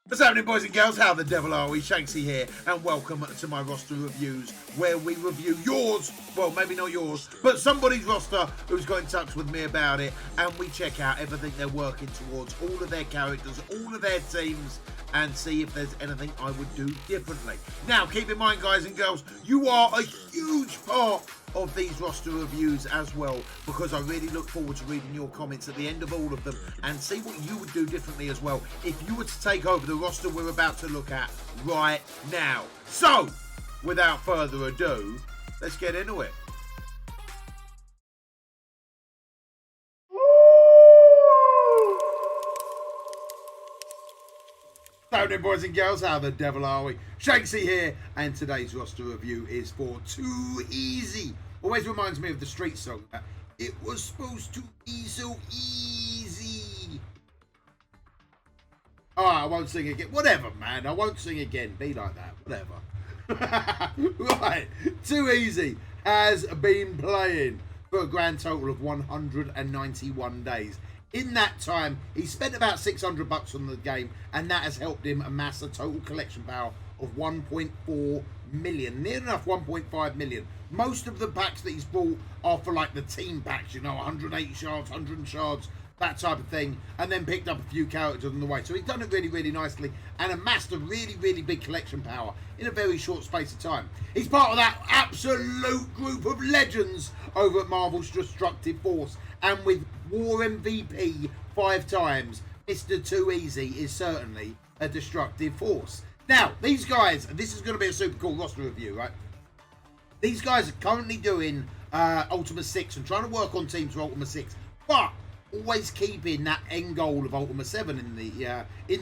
What's happening, boys and girls? How the devil are we? Shanksy here, and welcome to my roster reviews, where we review yours, well, maybe not yours, but somebody's roster who's got in touch with me about it, and we check out everything they're working towards, all of their characters, all of their teams, and see if there's anything I would do differently. Now, keep in mind, guys and girls, you are a huge part of these roster reviews as well, because I really look forward to reading your comments at the end of all of them and see what you would do differently as well if you were to take over the roster we're about to look at right now. So, without further ado, let's get into it. Howdy, boys and girls, how the devil are we? Shanksy here, and today's roster review is for Too Easy. Always reminds me of the street song. It was supposed to be so easy. Oh, I won't sing again. Whatever, man. I won't sing again. Be like that. Whatever. Right. Too Easy has been playing for a grand total of 191 days. In that time, he spent about $600 on the game, and that has helped him amass a total collection power of 1.4 million, near enough 1.5 million. Most of the packs that he's bought are for like the team packs, you know, 180 shards, 100 shards, that type of thing, and then picked up a few characters on the way. So he's done it really, really nicely and amassed a really, really big collection power in a very short space of time. He's part of that absolute group of legends over at Marvel's Destructive Force, and with War MVP 5 times, Mr. Too Easy is certainly a destructive force. Now, these guys, this is going to be a super cool roster review, right? These guys are currently doing Ultima 6 and trying to work on teams for Ultima 6, but always keeping that end goal of Ultima 7 in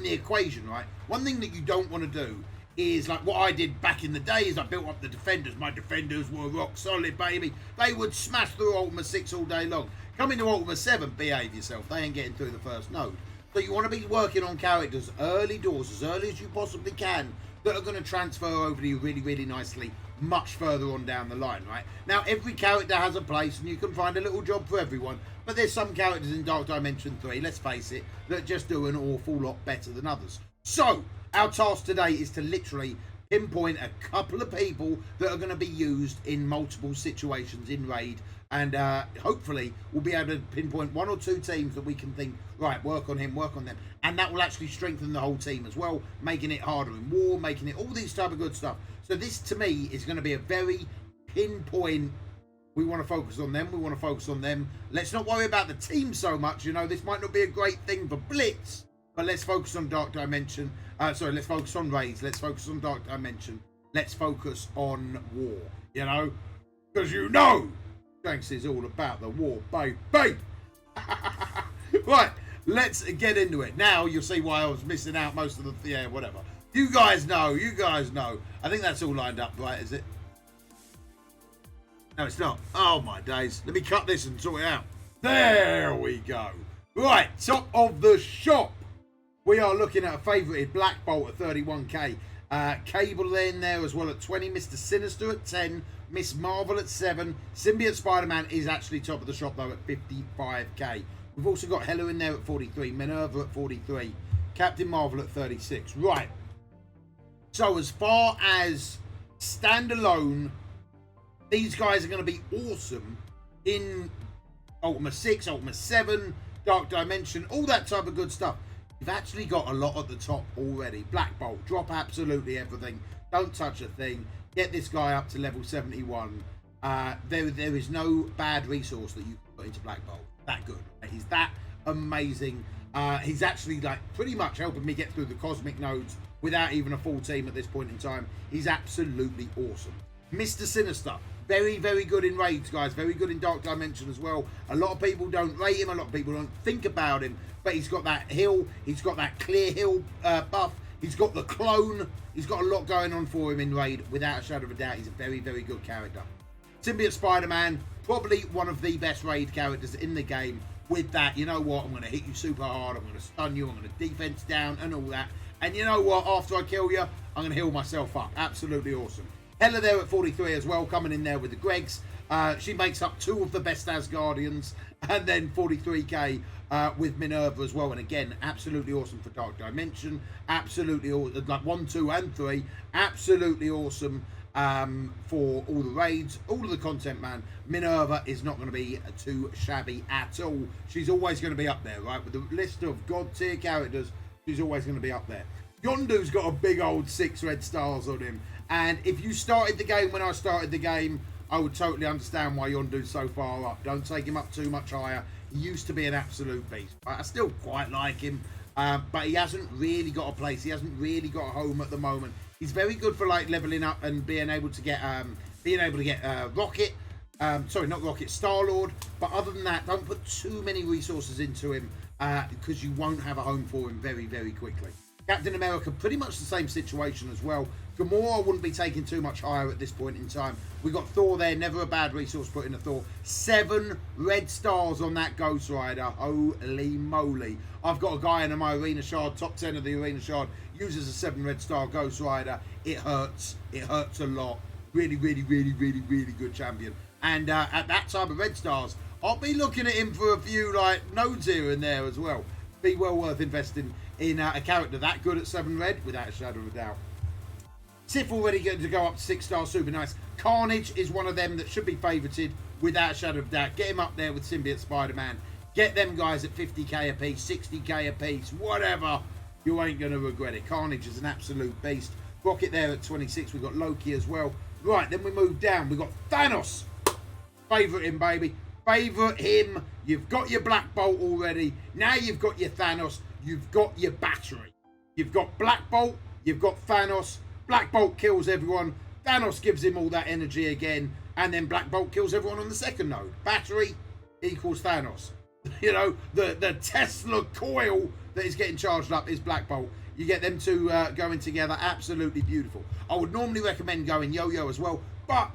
the equation, right? One thing that you don't want to do is like what I did back in the day is I built up the defenders. My defenders were rock solid, baby. They would smash through Ultima 6 all day long. Come into Ultima 7, behave yourself. They ain't getting through the first node. So you want to be working on characters early doors, as early as you possibly can, that are going to transfer over to you really, really nicely much further on down the line, right? Now, every character has a place, and you can find a little job for everyone, but there's some characters in Dark Dimension 3, let's face it, that just do an awful lot better than others. So, our task today is to literally pinpoint a couple of people that are going to be used in multiple situations in Raid, and hopefully we'll be able to pinpoint one or two teams that we can think, right, work on him, work on them, and that will actually strengthen the whole team as well, making it harder in war, making it all these type of good stuff. So this, to me, is going to be a very pinpoint, we want to focus on them, we want to focus on them. Let's not worry about the team so much, you know, this might not be a great thing for Blitz, but let's focus on Dark Dimension. Let's focus on Raids, let's focus on Dark Dimension, let's focus on War, you know, because you know, Shanks is all about the war, babe. Right, let's get into it. Now you'll see why I was missing out most of the, yeah, whatever. You guys know. I think that's all lined up, right, is it? No, it's not. Oh, my days. Let me cut this and sort it out. There we go. Right, top of the shop. We are looking at a favoured Black Bolt at 31k. Cable in there as well at 20. Mr. Sinister at 10. Miss Marvel at 7. Symbiote Spider-Man is actually top of the shop, though, at 55k. We've also got Hella in there at 43. Minerva at 43. Captain Marvel at 36. Right. So as far as standalone, these guys are going to be awesome in Ultima 6, Ultima 7, Dark Dimension, all that type of good stuff. You've actually got a lot at the top already. Black Bolt, drop absolutely everything. Don't touch a thing. Get this guy up to level 71. There is no bad resource that you can put into Black Bolt. That good. He's that amazing. He's actually like pretty much helping me get through the cosmic nodes without even a full team at this point in time. He's absolutely awesome. Mr. Sinister, very, very good in raids, guys. Very good in Dark Dimension as well. A lot of people don't rate him. A lot of people don't think about him. But he's got that heal. He's got that clear heal buff. He's got the clone. He's got a lot going on for him in raid. Without a shadow of a doubt, he's a very, very good character. Symbiote Spider-Man, probably one of the best raid characters in the game. With that, you know what? I'm going to hit you super hard. I'm going to stun you. I'm going to defense down and all that. And you know what? After I kill you, I'm going to heal myself up. Absolutely awesome. Hella there at 43 as well, coming in there with the Gregs. She makes up 2 of the best Asgardians. and then 43k with Minerva as well. And again, absolutely awesome for Dark Dimension, absolutely like 1, 2, and 3, absolutely awesome for all the raids, all of the content, man. Minerva is not going to be too shabby at all. She's always going to be up there, right? With the list of god tier characters, she's always going to be up there. Yondu's got a big old 6 red stars on him, and if you started the game when I started the game, I would totally understand why Yondu's so far up. Don't take him up too much higher. He used to be an absolute beast. I still quite like him, but he hasn't really got a place. He hasn't really got a home at the moment. He's very good for like leveling up and being able to get Rocket. Sorry, not Rocket, Star-Lord. But other than that, don't put too many resources into him because you won't have a home for him very, very quickly. Captain America, pretty much the same situation as well. Gamora wouldn't be taking too much higher at this point in time. We got Thor there, never a bad resource put in a Thor. 7 red stars on that Ghost Rider. Holy moly. I've got a guy in my Arena Shard, top 10 of the Arena Shard, uses a 7 red star Ghost Rider. It hurts. It hurts a lot. Really, really, really, really, really good champion. And at that type of red stars, I'll be looking at him for a few like nodes here and there as well. Be well worth investing in a character that good at 7 red, without a shadow of a doubt. Sif already getting to go up to 6 stars, super nice. Carnage is one of them that should be favorited, without a shadow of a doubt. Get him up there with Symbiote Spider-Man. Get them guys at 50k a piece, 60k a piece, whatever. You ain't going to regret it. Carnage is an absolute beast. Rocket there at 26. We've got Loki as well. Right, then we move down. We've got Thanos. Favourite him, baby. Favourite him. You've got your Black Bolt already. Now you've got your Thanos. You've got your battery. You've got Black Bolt. You've got Thanos. Black Bolt kills everyone. Thanos gives him all that energy again. And then Black Bolt kills everyone on the second node. Battery equals Thanos. You know, the Tesla coil that is getting charged up is Black Bolt. You get them two going together. Absolutely beautiful. I would normally recommend going Yo-Yo as well. But,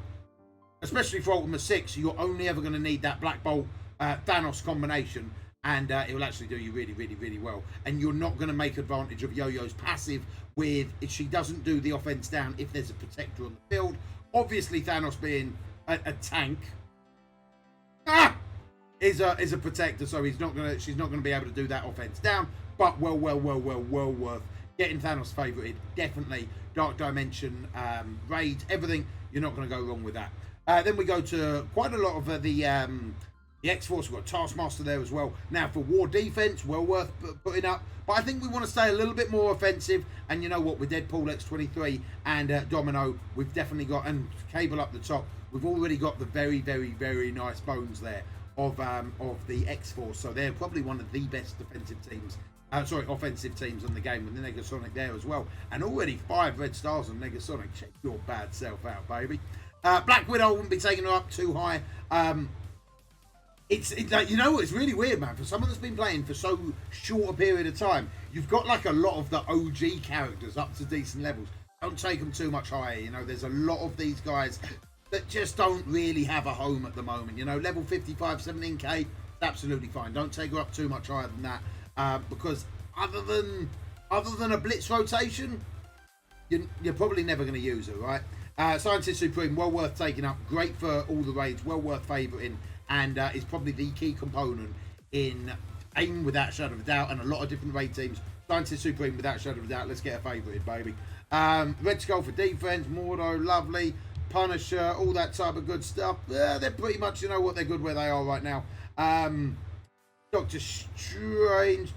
especially for Ultimate 6, you're only ever going to need that Black Bolt Thanos combination. And it will actually do you really, really, really well. And you're not going to make advantage of Yo-Yo's passive with, if she doesn't do the offense down, if there's a protector on the field. Obviously, Thanos being a tank is a protector, so she's not gonna be able to do that offense down. But well worth getting Thanos favorited. Definitely Dark Dimension, raids, everything. You're not going to go wrong with that. Then we go to quite a lot of the X-Force. We've got Taskmaster there as well. Now for war defense, well worth putting up. But I think we want to stay a little bit more offensive. And you know what? With Deadpool X-23 and Domino, we've definitely got, and Cable up the top, we've already got the very, very, very nice bones there of the X-Force. So they're probably one of the best defensive teams. Offensive teams on the game with the Negasonic there as well. And already 5 red stars on Negasonic. Check your bad self out, baby. Black Widow wouldn't be taking her up too high. It's like, you know, it's really weird, man. For someone that's been playing for so short a period of time, you've got like a lot of the OG characters up to decent levels. Don't take them too much higher. You know, there's a lot of these guys that just don't really have a home at the moment. You know, level 55, 17k, absolutely fine. Don't take her up too much higher than that. Because other than a blitz rotation, you're probably never going to use her, right? Scientist Supreme, well worth taking up, great for all the raids, well worth favoriting, and is probably the key component in AIM without a shadow of a doubt, and a lot of different raid teams. Scientist Supreme without a shadow of a doubt, let's get a favorited, baby. Red Skull for defense, Mordo, lovely, Punisher, all that type of good stuff. They're pretty much, you know what, they're good where they are right now. Doctor Strange,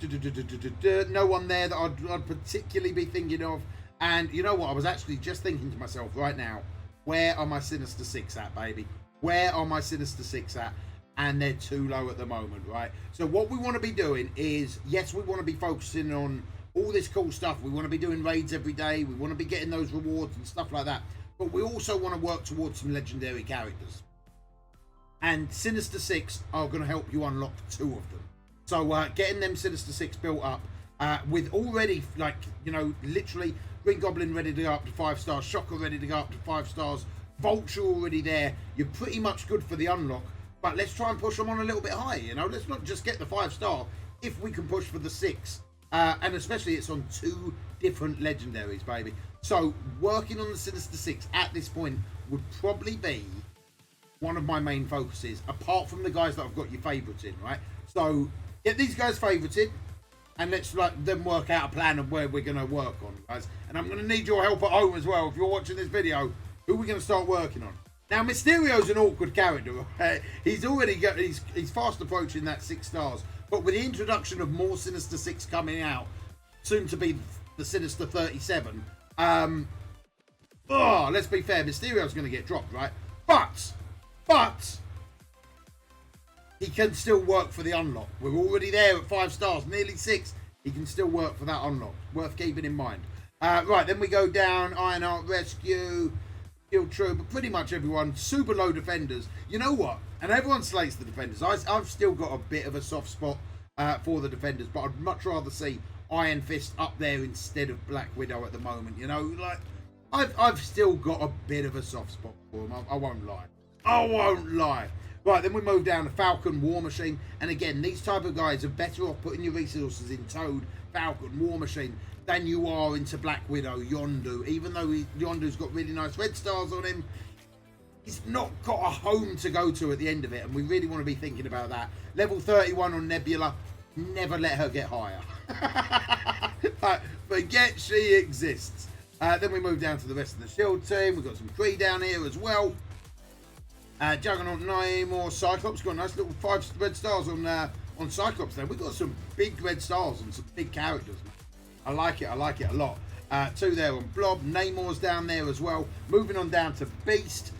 no one there that I'd particularly be thinking of. And you know what, I was actually just thinking to myself right now, where are my Sinister Six at, baby? Where are my Sinister Six at? And they're too low at the moment, right? So what we want to be doing is, yes, we want to be focusing on all this cool stuff. We want to be doing raids every day. We want to be getting those rewards and stuff like that. But we also want to work towards some legendary characters. And Sinister Six are going to help you unlock 2 of them. So getting them Sinister Six built up with already, like, you know, literally Green Goblin ready to go up to 5 stars, Shocker ready to go up to 5 stars, Vulture already there. You're pretty much good for the unlock. But let's try and push them on a little bit higher, you know. Let's not just get the 5-star if we can push for the 6. And especially it's on 2 different legendaries, baby. So working on the Sinister Six at this point would probably be one of my main focuses, apart from the guys that I've got your favourites in, right? So get these guys favourited, and let's like them work out a plan of where we're going to work on, guys. And I'm going to need your help at home as well. If you're watching this video, who are we going to start working on? Now, Mysterio's an awkward character, right? He's already got, he's fast approaching that 6 stars. But with the introduction of more Sinister Six coming out, soon to be the Sinister 37, let's be fair, Mysterio's going to get dropped, right? But he can still work for the unlock. We're already there at 5 stars, nearly 6. He can still work for that unlock. Worth keeping in mind. Right, then we go down, Ironheart Rescue, Guild Trooper, pretty much everyone. Super low defenders. You know what? And everyone slates the defenders. I've still got a bit of a soft spot for the defenders, but I'd much rather see Iron Fist up there instead of Black Widow at the moment. You know, like, I've still got a bit of a soft spot for them. I won't lie. I won't lie. Right, then we move down to Falcon, War Machine. And again, these type of guys are better off putting your resources in Toad, Falcon, War Machine than you are into Black Widow, Yondu. Even though Yondu's got really nice red stars on him, he's not got a home to go to at the end of it. And we really want to be thinking about that. Level 31 on Nebula. Never let her get higher. Forget she exists. Then we move down to the rest of the Shield team. We've got some Kree down here as well. Juggernaut, Namor, Cyclops. Got a nice little 5 red stars on Cyclops there. We've got some big red stars and some big characters, man. I like it a lot. 2 there on Blob. Namor's down there as well. Moving on down to Beast.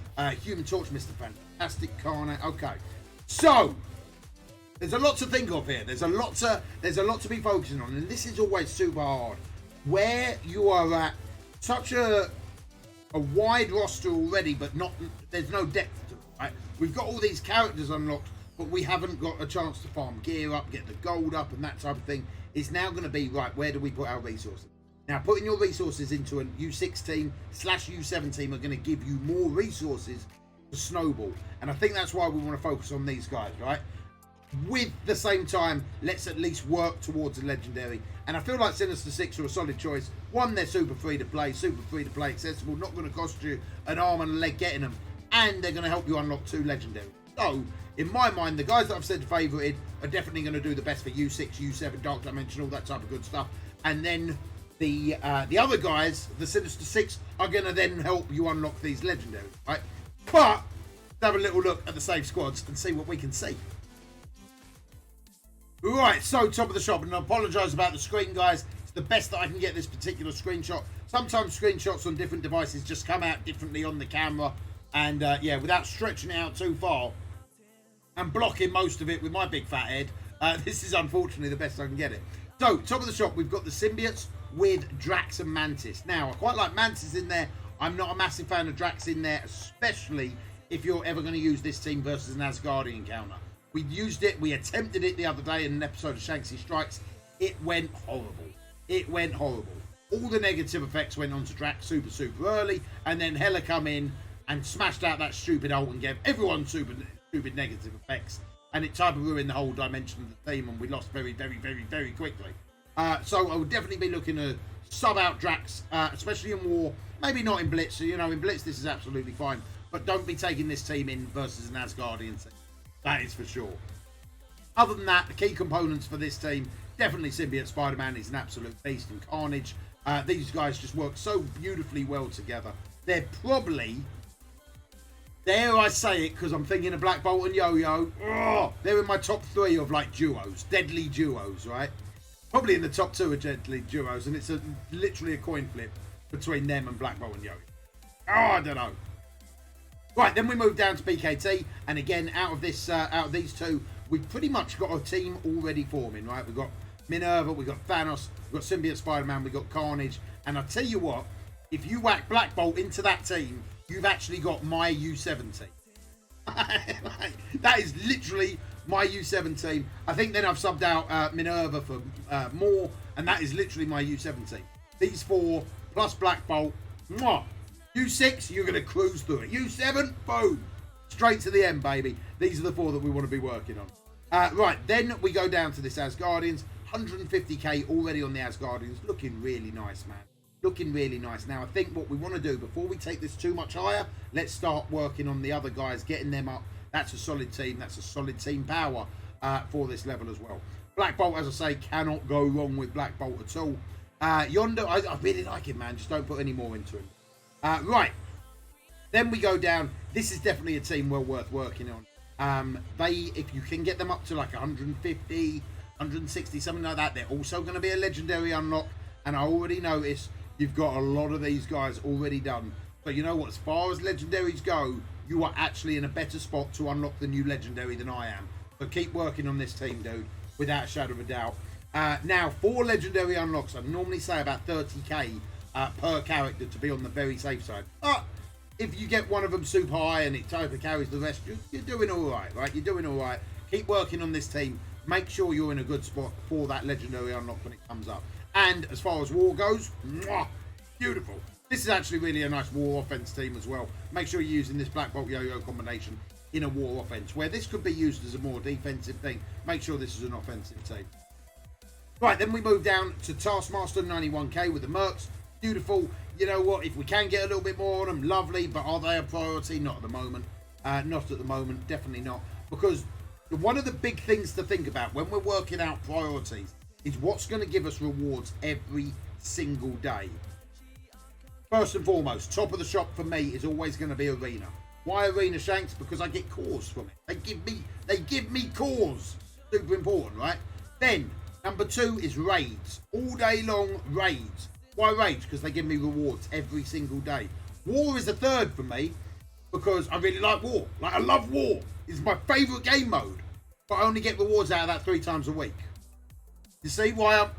Human Torch, Mr. Fantastic, Carnage. Okay. So, there's a lot to think of here. There's a lot to be focusing on. And this is always super hard. Where you are at such a wide roster already, but there's no depth to it, right? We've got all these characters unlocked, but we haven't got a chance to farm gear up, get the gold up, and that type of thing. It's now going to be, right, where do we put our resources? Now, putting your resources into a U6 team / U7 team are going to give you more resources to snowball. And I think that's why we want to focus on these guys, right? With the same time, let's at least work towards a legendary. And I feel like Sinister Six are a solid choice. One, they're super free to play accessible, not going to cost you an arm and a leg getting them, and they're going to help you unlock 2 legendaries. So, in my mind, the guys that I've said favorited are definitely going to do the best for U6, U7, Dark Dimension, all that type of good stuff. And then the other guys, the Sinister Six, are going to then help you unlock these legendaries, right? But let's have a little look at the save squads and see what we can see. Right, so top of the shop, and I apologise about the screen, guys. It's the best that I can get this particular screenshot. Sometimes screenshots on different devices just come out differently on the camera, and yeah, without stretching it out too far and blocking most of it with my big fat head, this is unfortunately the best I can get it. So, top of the shop, we've got the symbiotes with Drax and Mantis. Now, I quite like Mantis in there. I'm not a massive fan of Drax in there, especially if you're ever going to use this team versus an Asgardian encounter. We used it, we attempted it the other day in an episode of Shanksy Strikes. It went horrible. It went horrible. All the negative effects went on to Drax super early, and then Hela come in and smashed out that stupid ult and gave everyone stupid negative effects, and it type of ruined the whole dimension of the team, and we lost very quickly. So I would definitely be looking to sub out Drax, especially in War. Maybe not in Blitz. So, you know, in Blitz this is absolutely fine, but don't be taking this team in versus an Asgardian team. That is for sure. Other than that, the key components for this team, definitely Symbiote Spider-Man is an absolute beast, and Carnage. These guys just work so beautifully well together. They're probably, dare I say it, because I'm thinking of Black Bolt and Yo-Yo, they're in my top 3 of like duos, deadly duos, right? Probably in the top 2 of deadly duos, and it's literally a coin flip between them and Black Bolt and Yo-Yo. Oh, I don't know. Right, then we move down to BKT, and again, out of these 2, we've pretty much got a team already forming, right? We've got Minerva, we've got Thanos, we've got Symbiote Spider-Man, we've got Carnage, and I'll tell you what, if you whack Black Bolt into that team, you've actually got my U7 team. That is literally my U7 team. I think then I've subbed out Minerva for more, and that is literally my U7 team. These 4 plus Black Bolt, mwah. U6, you're going to cruise through it. U7, boom. Straight to the end, baby. These are the 4 that we want to be working on. Right, then we go down to this Asgardians. 150k already on the Asgardians. Looking really nice, man. looking really nice. Now, I think what we want to do, before we take this too much higher, let's start working on the other guys, getting them up. That's a solid team. That's a solid team power for this level as well. Black Bolt, as I say, cannot go wrong with Black Bolt at all. Yonder, I really like him, man. Just don't put any more into him. Right. Then we go down. This is definitely a team well worth working on. If you can get them up to like 150, 160, something like that, they're also going to be a legendary unlock. And I already noticed you've got a lot of these guys already done. So you know what? As far as legendaries go, you are actually in a better spot to unlock the new legendary than I am. So keep working on this team, dude, without a shadow of a doubt. Now, for legendary unlocks, I normally say about 30k per character to be on the very safe side. But if you get one of them super high and it totally carries the rest, you're doing all right, right? You're doing all right. Keep working on this team. Make sure you're in a good spot for that legendary unlock when it comes up. And as far as war goes, mwah, beautiful. This is actually really a nice war offense team as well. Make sure you're using this Black Bolt Yo-Yo combination in a war offense, where this could be used as a more defensive thing. Make sure this is an offensive team. Right, then we move down to Taskmaster 91k with the Mercs. Beautiful. You know what? If we can get a little bit more on them, lovely. But are they a priority? Not at the moment. Not at the moment. Definitely not. Because one of the big things to think about when we're working out priorities is what's going to give us rewards every single day. First and foremost, top of the shop for me is always going to be Arena. Why Arena, Shanks? Because I get cores from it. They give me cores. Super important, right? Then number 2 is raids. All day long raids. Why raids? Because they give me rewards every single day. War is a third for me because I really like war. Like, I love war. It's my favourite game mode. But I only get rewards out of that 3 times a week. You see why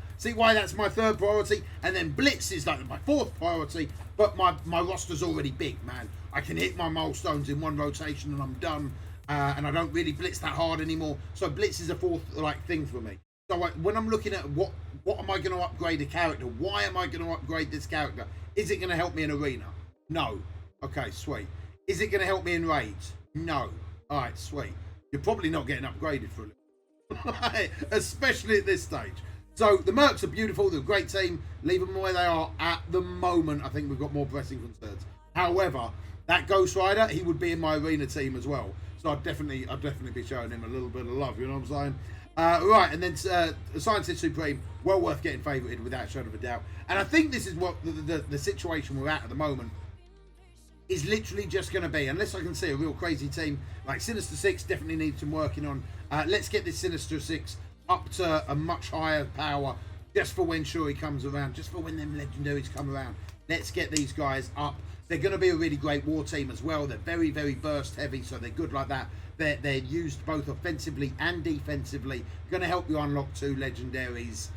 that's my third priority? And then Blitz is like my 4th priority. But my roster's already big, man. I can hit my milestones in one rotation and I'm done. And I don't really blitz that hard anymore. So Blitz is a 4th thing for me. So when I'm looking at what am I going to upgrade a character? Why am I going to upgrade this character? Is it going to help me in Arena? No. Okay, sweet. Is it going to help me in raids? No. All right, sweet. You're probably not getting upgraded for a little. Especially at this stage. So the Mercs are beautiful. They're a great team. Leave them where they are at the moment. I think we've got more pressing concerns. However, that Ghost Rider, he would be in my Arena team as well. So I'd definitely be showing him a little bit of love. You know what I'm saying? Right, and then Scientist Supreme, well worth getting favoured without a shadow of a doubt. And I think this is what the situation we're at the moment is literally just going to be, unless I can see a real crazy team, like Sinister Six definitely needs some working on. Let's get this Sinister Six up to a much higher power just for when Shuri comes around, just for when them legendaries come around. Let's get these guys up. They're going to be a really great war team as well. They're very, very burst heavy, so they're good like that. They're used both offensively and defensively. Going to help you unlock 2 legendaries.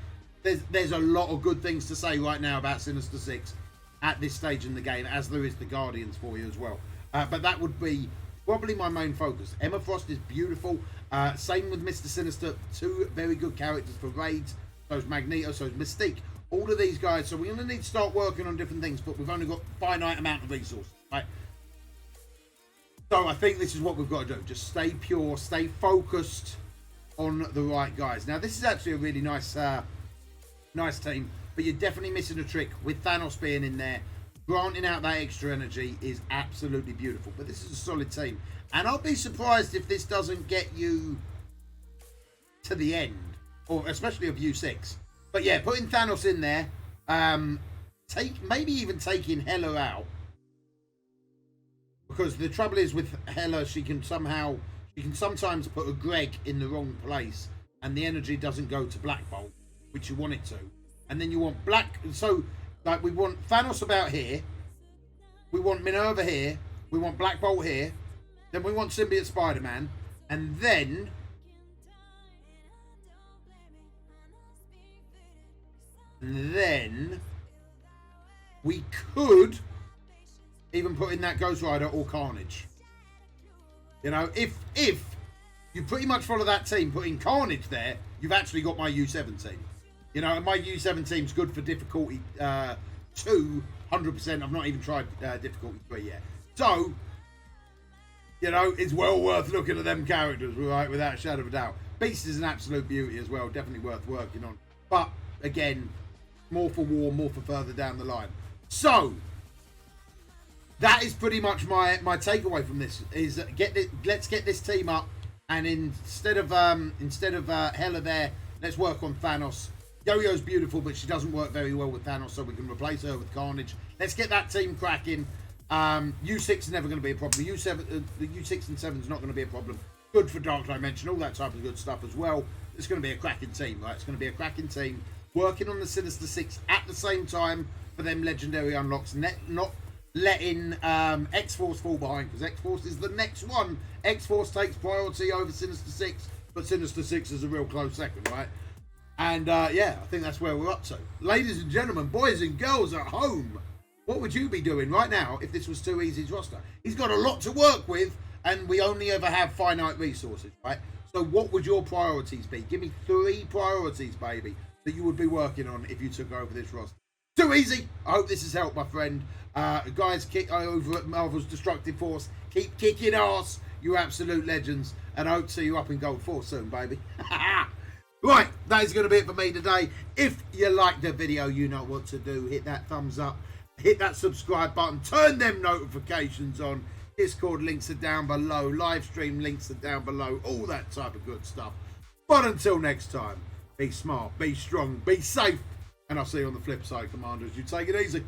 There's a lot of good things to say right now about Sinister Six at this stage in the game, as there is the Guardians for you as well. But that would be probably my main focus. Emma Frost is beautiful. Same with Mr. Sinister. 2 very good characters for raids. So is Magneto, so is Mystique. All of these guys. So we're going to need to start working on different things, but we've only got a finite amount of resources, right? So I think this is what we've got to do. Just stay pure, stay focused on the right guys. Now, this is actually a really nice team, but you're definitely missing a trick with Thanos being in there. Granting out that extra energy is absolutely beautiful, but this is a solid team. And I'll be surprised if this doesn't get you to the end, or especially of U6. But yeah, putting Thanos in there, maybe even taking Hela out. Because the trouble is with Hela, she can sometimes put a Greg in the wrong place and the energy doesn't go to Black Bolt, which you want it to. And then you want like we want Thanos about here, we want Minerva here, we want Black Bolt here, then we want Symbiote Spider-Man, and then we could even put in that Ghost Rider or Carnage. You know, if you pretty much follow that team, putting Carnage there, you've actually got my U7 team. You know, and my U7 team's good for difficulty 2, 100%. I've not even tried difficulty 3 yet. So, you know, it's well worth looking at them characters, right, without a shadow of a doubt. Beast is an absolute beauty as well, definitely worth working on. But, again, more for war, more for further down the line. So that is pretty much my takeaway from this. Is let's get this team up, and instead of Hela there, let's work on Thanos. Yo-Yo's beautiful, but she doesn't work very well with Thanos, so we can replace her with Carnage. Let's get that team cracking. U6 is never going to be a problem. U7, the U6 and 7 is not going to be a problem. Good for Dark Dimension, all that type of good stuff as well. It's going to be a cracking team, right? It's going to be a cracking team working on the Sinister Six at the same time for them legendary unlocks. Not letting X-Force fall behind, because X-Force is the next one. X-Force takes priority over Sinister Six, but Sinister Six is a real close second, right? And yeah, I think that's where we're up to. Ladies and gentlemen, boys and girls at home, what would you be doing right now if this was Too Easy's roster? He's got a lot to work with, and we only ever have finite resources, right? So what would your priorities be? Give me 3 priorities, baby, that you would be working on if you took over this roster. Too Easy. I hope this has helped, my friend. Guys, kick over at Marvel's Destructive Force. Keep kicking ass, you absolute legends. And I hope to see you up in Gold 4 soon, baby. Right, that is going to be it for me today. If you liked the video, you know what to do. Hit that thumbs up. Hit that subscribe button. Turn them notifications on. Discord links are down below. Live stream links are down below. All that type of good stuff. But until next time, be smart, be strong, be safe. And I'll see you on the flip side, Commanders. You take it easy.